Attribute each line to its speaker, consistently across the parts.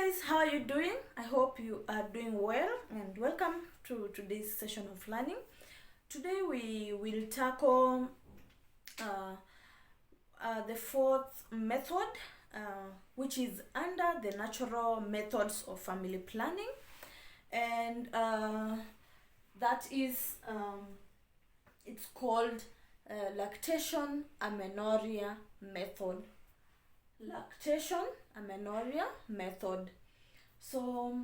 Speaker 1: guys, how are you doing? I hope you are doing well and welcome to today's session of learning. Today we will tackle the fourth method, which is under the natural methods of family planning, and that is it's called lactation amenorrhea method. Lactation amenorrhea method. So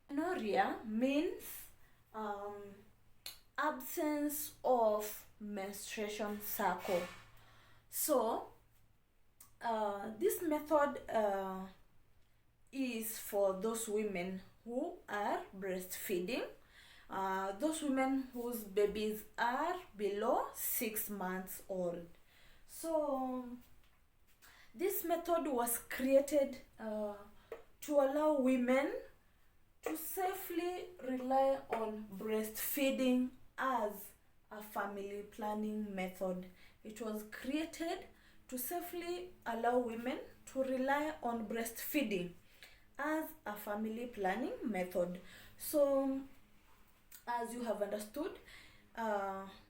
Speaker 1: amenorrhea means absence of menstruation cycle. So this method is for those women who are breastfeeding, those women whose babies are below 6 months old. So this method was created to allow women to safely rely on breastfeeding as a family planning method. It was created to safely allow women to rely on breastfeeding as a family planning method. So, as you have understood,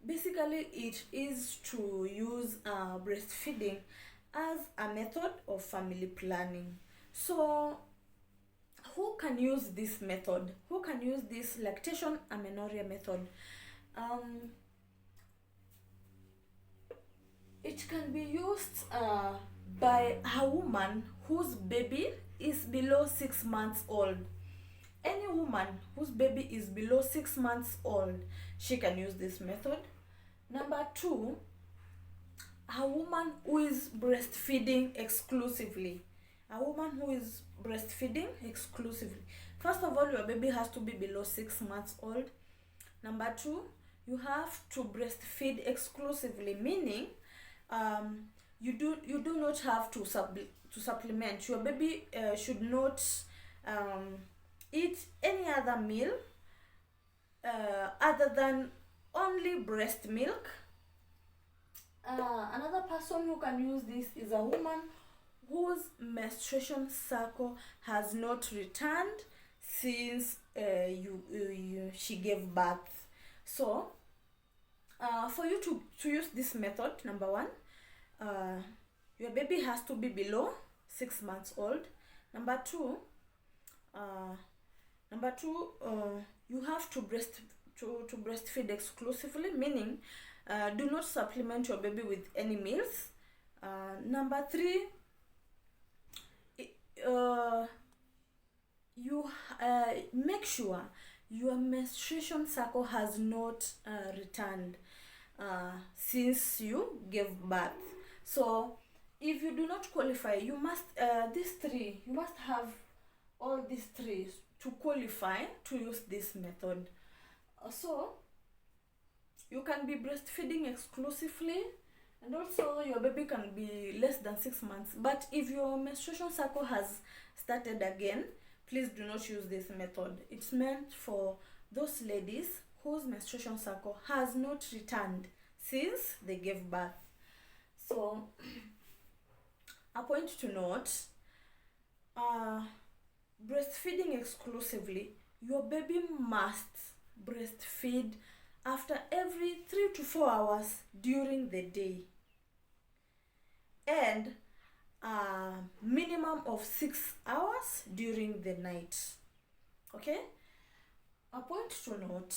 Speaker 1: basically it is to use breastfeeding as a method of family planning. So who can use this method? Who can use this lactation amenorrhea method? It can be used by a woman whose baby is below 6 months old. Any woman whose baby is below 6 months old, she can use this method. Number two, a woman who is breastfeeding exclusively. A woman who is breastfeeding exclusively. First of all, your baby has to be below 6 months old. Number two, you have to breastfeed exclusively, meaning you do not have to supplement. Your baby should not eat any other meal other than only breast milk. Another person who can use this is a woman whose menstruation cycle has not returned since she gave birth. So for you to use this method, number one, your baby has to be below 6 months old. Number two, you have to breastfeed exclusively, meaning do not supplement your baby with any meals. Number three, you make sure your menstruation cycle has not returned since you gave birth. So if you do not qualify, you must you must have all these three to qualify to use this method. So you can be breastfeeding exclusively, and also your baby can be less than 6 months. But if your menstruation cycle has started again, please do not use this method. It's meant for those ladies whose menstruation cycle has not returned since they gave birth. So a point to note, breastfeeding exclusively, your baby must breastfeed after every 3 to 4 hours during the day, and a minimum of 6 hours during the night. Okay? A point to note,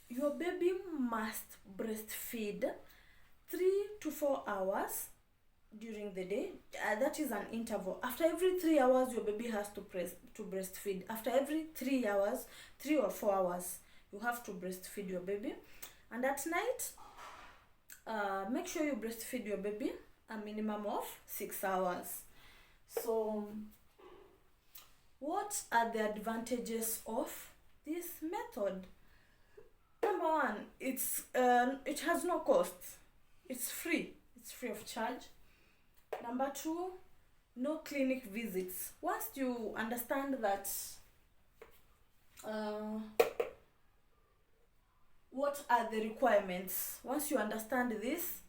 Speaker 1: your baby must breastfeed 3 to 4 hours during the day. That is an interval. After every 3 hours, your baby has to breastfeed. After every 3 hours, 3 or 4 hours, you have to breastfeed your baby. And at night, make sure you breastfeed your baby a minimum of 6 hours. So what are the advantages of this method? Number one, it has no cost. It's free of charge. Number two, no clinic visits. Once you understand that what are the requirements, once you understand this,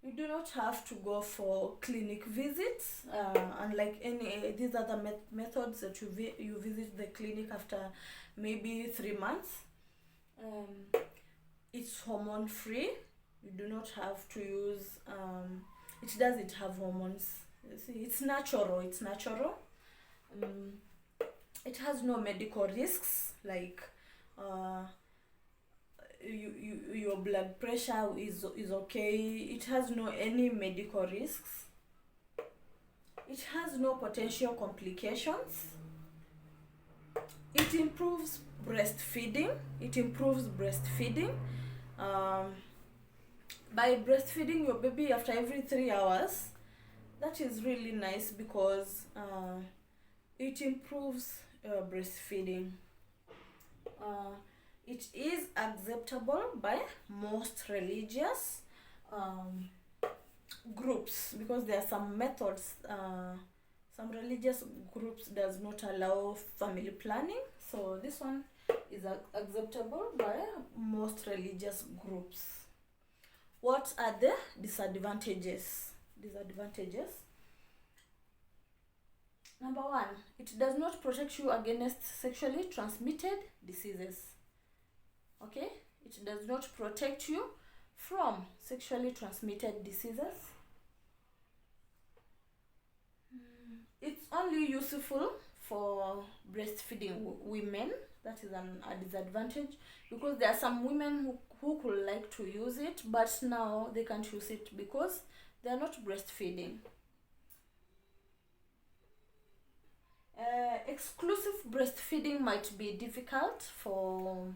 Speaker 1: You do not have to go for clinic visits, unlike any these other methods that you visit the clinic after maybe 3 months. It's hormone free. You do not have to use it doesn't have hormones. You see, it's natural. It has no medical risks like your blood pressure is okay. It has no any medical risks. It has no potential complications. It improves breastfeeding. By breastfeeding your baby after every 3 hours, that is really nice because it improves breastfeeding. It is acceptable by most religious groups, because there are some methods, some religious groups does not allow family planning, so this one is acceptable by most religious groups. What are the disadvantages? Number one, it does not protect you against sexually transmitted diseases. Okay, it does not protect you from sexually transmitted diseases. It's only useful for breastfeeding women. That is a disadvantage, because there are some women who could like to use it, but now they can't use it because they are not breastfeeding. Exclusive breastfeeding might be difficult for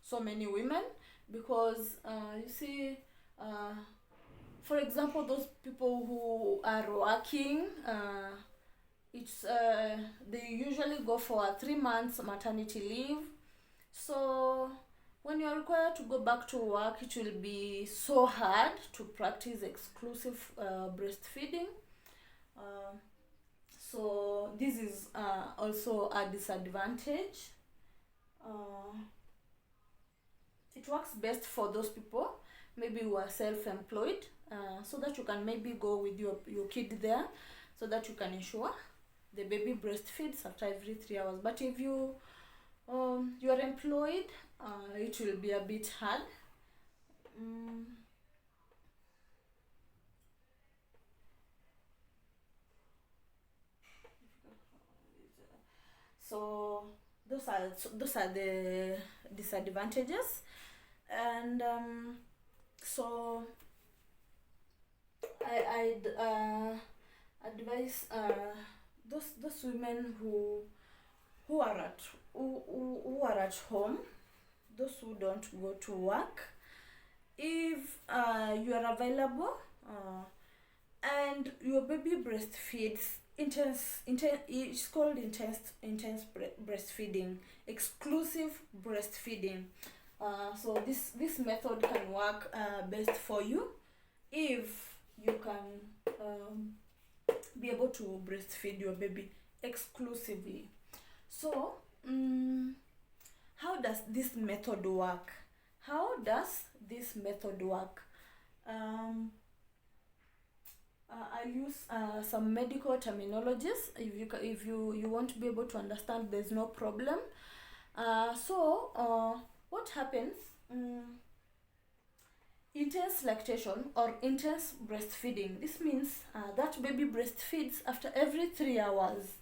Speaker 1: so many women, because you see, for example, those people who are working, they usually go for a 3 months maternity leave. So when you are required to go back to work, it will be so hard to practice exclusive breastfeeding. So this is also a disadvantage. It works best for those people maybe who are self-employed, so that you can maybe go with your kid there, so that you can ensure the baby breastfeeds after every 3 hours. But if you are employed, it will be a bit hard. So those are the disadvantages, and so I'd advise those women who are at home, those who don't go to work, if you are available and your baby breastfeeds it's called intense breastfeeding, exclusive breastfeeding. So this method can work best for you if you can be able to breastfeed your baby exclusively. So how does this method work? I'll use some medical terminologies. If you won't be able to understand, there's no problem. What happens? Intense lactation or intense breastfeeding. This means that baby breastfeeds after every 3 hours.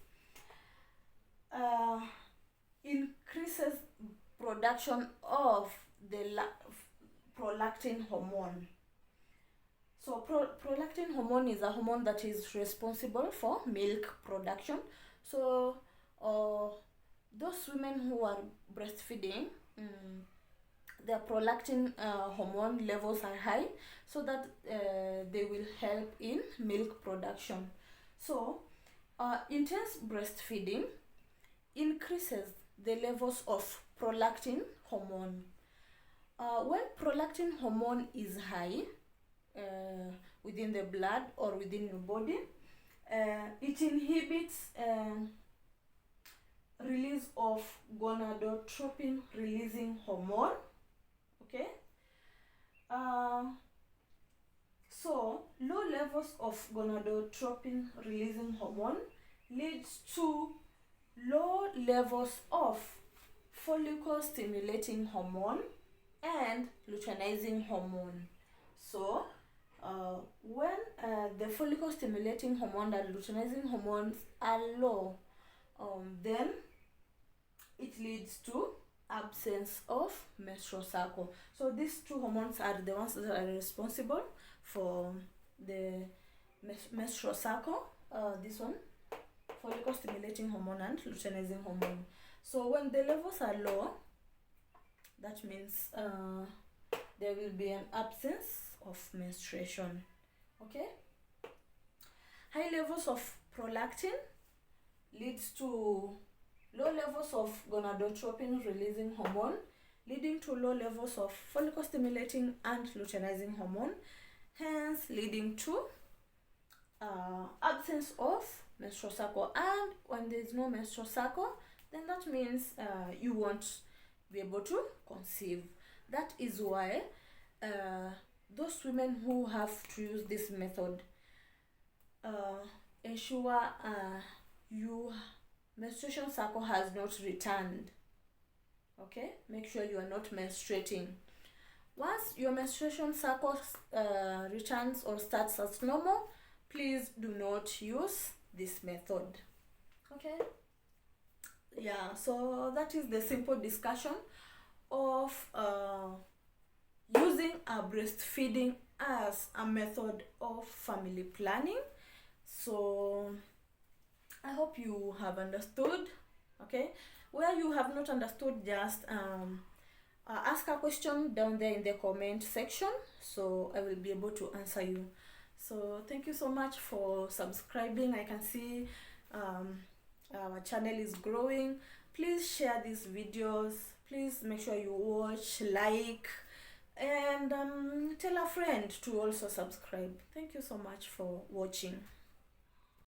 Speaker 1: Increases production of the prolactin hormone. So prolactin hormone is a hormone that is responsible for milk production. So those women who are breastfeeding, their prolactin hormone levels are high, so that they will help in milk production. So intense breastfeeding increases the levels of prolactin hormone. When prolactin hormone is high within the blood or within your body, it inhibits release of gonadotropin releasing hormone. Okay, So low levels of gonadotropin releasing hormone leads to low levels of follicle stimulating hormone and luteinizing hormone. So when the follicle stimulating hormone and luteinizing hormones are low, then it leads to absence of menstrual cycle. So these two hormones are the ones that are responsible for the menstrual cycle. This one, follicle stimulating hormone and luteinizing hormone. So when the levels are low, that means there will be an absence of menstruation. Okay. High levels of prolactin leads to low levels of gonadotropin releasing hormone, leading to low levels of follicle stimulating and luteinizing hormone, hence leading to absence of menstrual cycle. And when there is no menstrual cycle, then that means you won't be able to conceive. That is why those women who have to use this method, ensure your menstruation cycle has not returned. Okay, make sure you are not menstruating. Once your menstruation cycle returns or starts as normal, please do not use this method. Okay, yeah, so that is the simple discussion of using breastfeeding as a method of family planning. So I hope you have understood. Okay, where you have not understood, just ask a question down there in the comment section, so I will be able to answer you. So thank you so much for subscribing. I can see our channel is growing. Please share these videos. Please make sure you watch, like, and tell a friend to also subscribe. Thank you so much for watching.